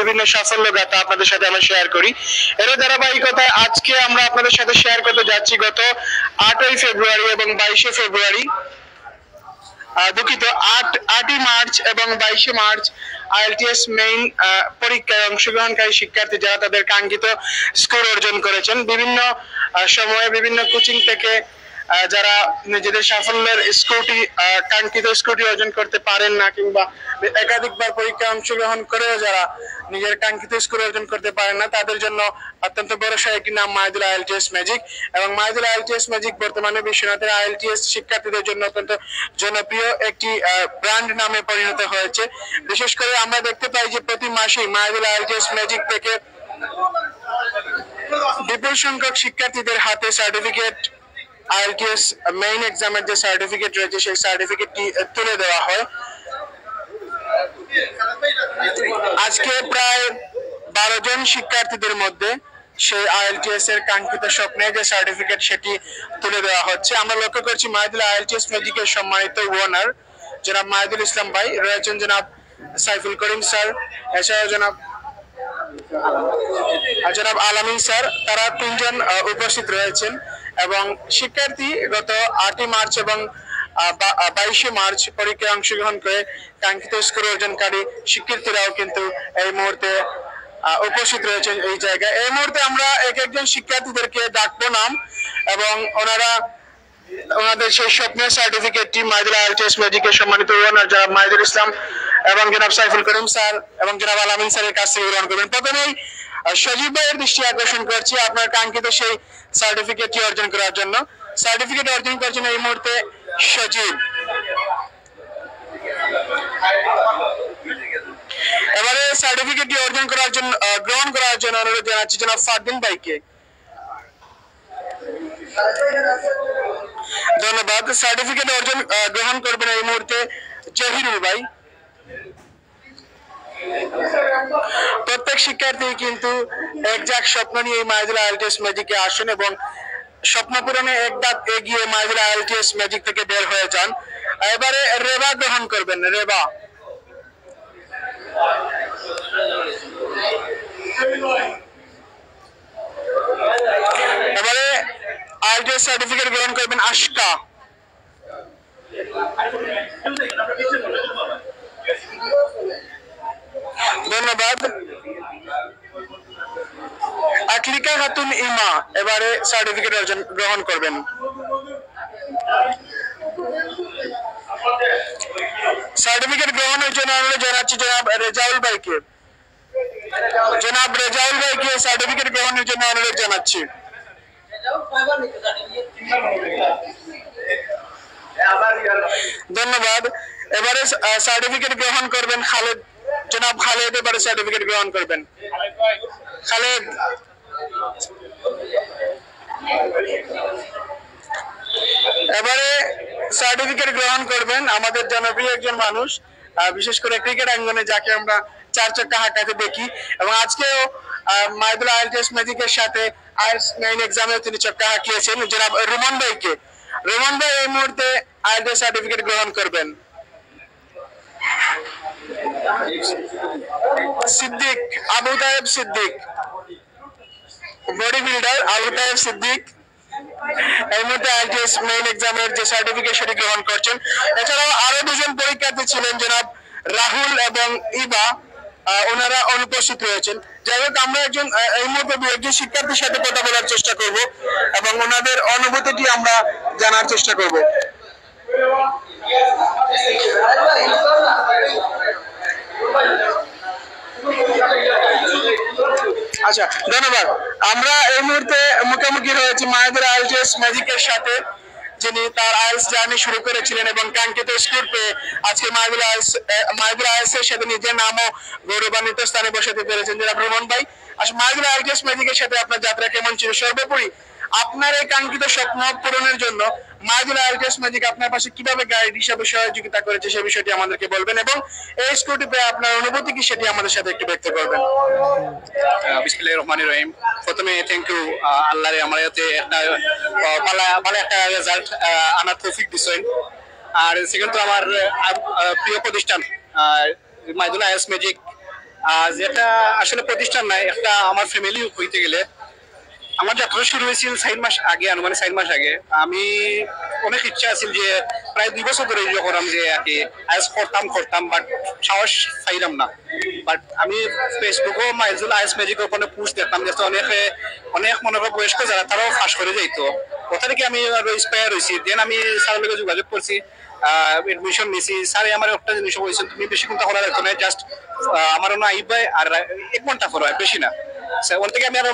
বিভিন্ন সাফল্য গাথা আপনাদের সাথে আমরা শেয়ার করি। এর ধারাবাহিকতায় আজকে আমরা আপনাদের সাথে শেয়ার করতে যাচ্ছি গত 8ই ফেব্রুয়ারি এবং 22শে ফেব্রুয়ারি, দুঃখিত, 8ই মার্চ এবং 22শে মার্চ আইএলটিএস মেইন পরীক্ষায় অংশগ্রহণকারী শিক্ষার্থী যারা তাদের কাঙ্ক্ষিত স্কোর অর্জন করেছেন, বিভিন্ন সময়ে বিভিন্ন কোচিং থেকে যারা নিজেদের সাফল্যের স্কোরটি কাঙ্ক্ষিত স্কোরটি অর্জন করতে পারেন না, কিংবা একাধিকবার পরীক্ষায় অংশগ্রহণ করেও যারা নিজের কাঙ্ক্ষিত স্কোর অর্জন করতে পারেন না, তাদের জন্য অত্যন্ত ভরসার একটি নাম মাহিদুল আইএলটিএস ম্যাজিক। এবং মাহিদুল আইএলটিএস ম্যাজিক বর্তমানে বিশ্বনাথের আইএলটিএস শিক্ষার্থীদের জন্য অত্যন্ত জনপ্রিয় একটি ব্র্যান্ড নামে পরিণত হয়েছে। বিশেষ করে আমরা দেখতে পাই যে প্রতি মাসেই মাহিদুল আইএলটিএস ম্যাজিক থেকে বিপুল সংখ্যক শিক্ষার্থীদের হাতে সার্টিফিকেট, আইএলটিএস মেইন এক্সামের যে সার্টিফিকেট রয়েছে সেই সার্টিফিকেটটি তুলে দেওয়া হয়। আজকে প্রায় 12 জন শিক্ষার্থীদের মধ্যে সেই আইএলটিএস এর কাঙ্ক্ষিত স্বপ্নে যে সার্টিফিকেট সেটি তুলে দেওয়া হচ্ছে। আমরা লক্ষ্য করছি মাহিদুল আইএলটিএস ম্যাজিকের সম্মানিত ওনার জনাব মাহিদুল ইসলাম ভাই রয়েছেন, জনাব সাইফুল করিম স্যার, এছাড়াও জনাব আলামিন স্যার, তারা 3 জন উপস্থিত রয়েছেন। এবং শিক্ষার্থী গত 8ই মার্চ এবং 22শে মার্চ পরীক্ষায় অংশগ্রহণ করে কাঙ্ক্ষিত স্কোর অর্জনকারী শিক্ষার্থীরাও কিন্তু এই মুহূর্তে উপস্থিত রয়েছেন এই জায়গায়। এই মুহূর্তে আমরা একজন শিক্ষার্থীদেরকে ডাকবো নাম, এবং ওনাদের সেই স্বপ্নের সার্টিফিকেটটি মাহিদুল আইএলটিএস ম্যাজিকের সম্মানিত ওনার জনাব মাহিদুল ইসলাম এবং জনাব সাইফুল করিম স্যার এবং জনাব আলামিন স্যারের কাছ থেকে গ্রহণ করবেন। প্রথমেই সজীব ভাইয়ের দৃষ্টি আকর্ষণ করছি আপনার কাঙ্ক্ষিত সেই সার্টিফিকেটটি অর্জন করার জন্য। সার্টিফিকেট অর্জন করছেন এই মুহূর্তে সজীব। এবারে সার্টিফিকেটটি অর্জন করার জন্য গ্রহণ করার জন্য অনুরোধ জানাচ্ছি জনাব ফারদিন ভাইকে। ধন্যবাদ। সার্টিফিকেট অর্জন গ্রহণ করবেন এই মুহূর্তে জহিরুল ভাই। প্রত্যেক শিক্ষার্থী কিন্তু একজাক্ট স্বপ্ন নিয়ে মাহিদুল আইএলটিএস ম্যাজিকে আসেন এবং স্বপ্ন পূরণে এক ধাপ এগিয়ে মাহিদুল আইএলটিএস ম্যাজিক থেকে বের হয়ে যান। এবারে রেবা গ্রহণ করবেন। রেবা, এবারে আইএলটিএস সার্টিফিকেট গ্রহণ করবেন আশকা। ধন্যবাদ। আকলিকা খাতুন ইমা এবারে সার্টিফিকেট অর্জন গ্রহণ করবেন। সার্টিফিকেট গ্রহণের জন্য অনুরোধ জানাচ্ছি জনাব রেজাউল ভাইকে। জনাব রেজাউল ভাইকে সার্টিফিকেট গ্রহণের জন্য অনুরোধ জানাচ্ছি। ধন্যবাদ। এবারে সার্টিফিকেট গ্রহণ করবেন খালেদ, জনাব খালেদ এবারে সার্টিফিকেট গ্রহণ করবেন। খালেদ, এবারে সার্টিফিকেট গ্রহণ করবেন আমাদের জনপ্রিয় একজন মানুষ, বিশেষ করে ক্রিকেট অঙ্গনে যাকে আমরা 4 চক্কা হাঁটাতে দেখি, এবং আজকেও মাহিদুল আইএলটিএস ম্যাজিকের সাথে আইএলটিএস মেইন এক্সামে তিনি চক্কা হাঁকিয়েছেন, জনাব রুমন ভাইকে। রুমন ভাই এই মুহূর্তে আইএলটিএস সার্টিফিকেট গ্রহণ করবেন। সিদ্দিক, আবু তায়েব সিদ্দিক, বডি বিল্ডার আবু তায়েব সিদ্দিক এই মুহূর্তে আইএলটিএস মেইন এক্সামের যে সার্টিফিকেট সেটি গ্রহণ করছেন। এছাড়াও আরো 2 জন পরীক্ষার্থী ছিলেন, জনাব রাহুল এবং ইবা, ওনারা অনুপস্থিত রয়েছেন। যাই হোক, আমরা এই মুহূর্তে একজন শিক্ষার্থীর সাথে কথা বলার চেষ্টা করব এবং ওনাদের অনুভূতিটি আমরা জানার চেষ্টা করব। আচ্ছা, ধন্যবাদ। আমরা এই মুহূর্তে মুখোমুখি রয়েছি মাহিদুল আইএলটিএস ম্যাজিকের সাথে, যিনি তার আইএলটিএস জার্নি শুরু করেছিলেন এবং কাঙ্ক্ষিত স্কোর পেয়ে আজকে মাহিদুল আইএলটিএস এর সাথে নিজের নামও গৌরবান্বিত স্থানে বসাতে পেরেছেন। জনাব রহমান ভাই, আসলে মাহিদুল আইএলটিএস ম্যাজিকের সাথে আপনার যাত্রা কেমন ছিল? সর্বোপরি আপনার এই কাঙ্ক্ষিত স্বপ্ন পূরণের জন্য মাহিদুল আইএলটিএস ম্যাজিক আপনার পাশে কিভাবে গাইড হিসাবে সহযোগিতা করেছে সেই বিষয়টি আমাদেরকে বলবেন, এবং এই স্কোরটি পেয়ে আপনার অনুভূতি কি সেটি আমাদের সাথে একটু ব্যক্ত করবেন। বিসমিল্লাহির রহমানির রহিম। প্রথমে থ্যাংক ইউ আল্লাহরে আমার হাতে একটা ভালো একটা রেজাল্ট আনার তৌফিক দিছেন। আর সেকেন্ড তো আমার প্রিয় প্রতিষ্ঠান মাহিদুল আইএলটিএস ম্যাজিক যেটা আসলে প্রতিষ্ঠান নাই, একটা আমার ফ্যামিলি হইতে গেলে আমার যাত্রা শুরু হয়েছিল 4 মাস আগে, আনুমানিক 4 মাস আগে। আমি অনেক ইচ্ছা আছিল যে প্রায় 2 বছর ধরে যখন আমি যে আর কি আইএস করতাম বাট সাহস পাইলাম না। বাট আমি ফেসবুকও মাইজুল আইএস ম্যাজিকের ওখানে পোস্ট দেখতাম যে অনেকে অনেক মনে করো বয়স্ক যারা তারাও ফাঁস করে যাইতো। কোথা থেকে আমি আরো ইন্সপায়ার হয়েছি, দেন আমি স্যারের লগে যোগাযোগ করছি, এডমিশন নিছি। স্যার আমার একটা জিনিস বলছেন, তুমি বেশি চিন্তা করা লাগতো না, জাস্ট আমার অন্য আইবাই আর 1 ঘন্টা পড়ো, বেশি না। ওখান থেকে আমি আরো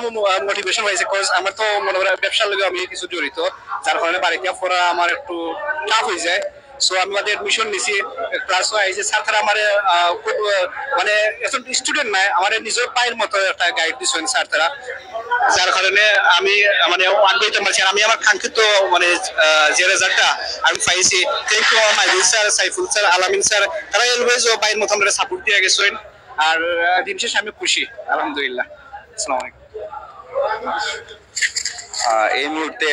মোটিভেশন হয়েছে, কজ আমার তো মনে করেন ব্যবসার লগে আমি কিছু জড়িত, যার কারণে বাড়িতে পড়া আমার একটু টাফ হয়ে যায়। সো আমি আমাদের এডমিশন নিছি, ক্লাসও আইছে। স্যার তারা আমার খুব মানে এখন স্টুডেন্ট নাই, আমার নিজের পায়ের মতো একটা গাইড দিচ্ছেন স্যার তারা, যার কারণে আমি মানে আগ্রহিত পারছি। আমি আমার কাঙ্ক্ষিত মানে যে রেজাল্টটা আমি পাইছি, thank you Maidul sir, Saiful sir, Alamin sir, তারা অলওয়েজ পায়ের মতো আমরা সাপোর্ট দিয়ে গেছেন। আর দিন শেষে আমি খুশি, আলহামদুলিল্লাহ। আসসালামু আলাইকুম। এই মুহূর্তে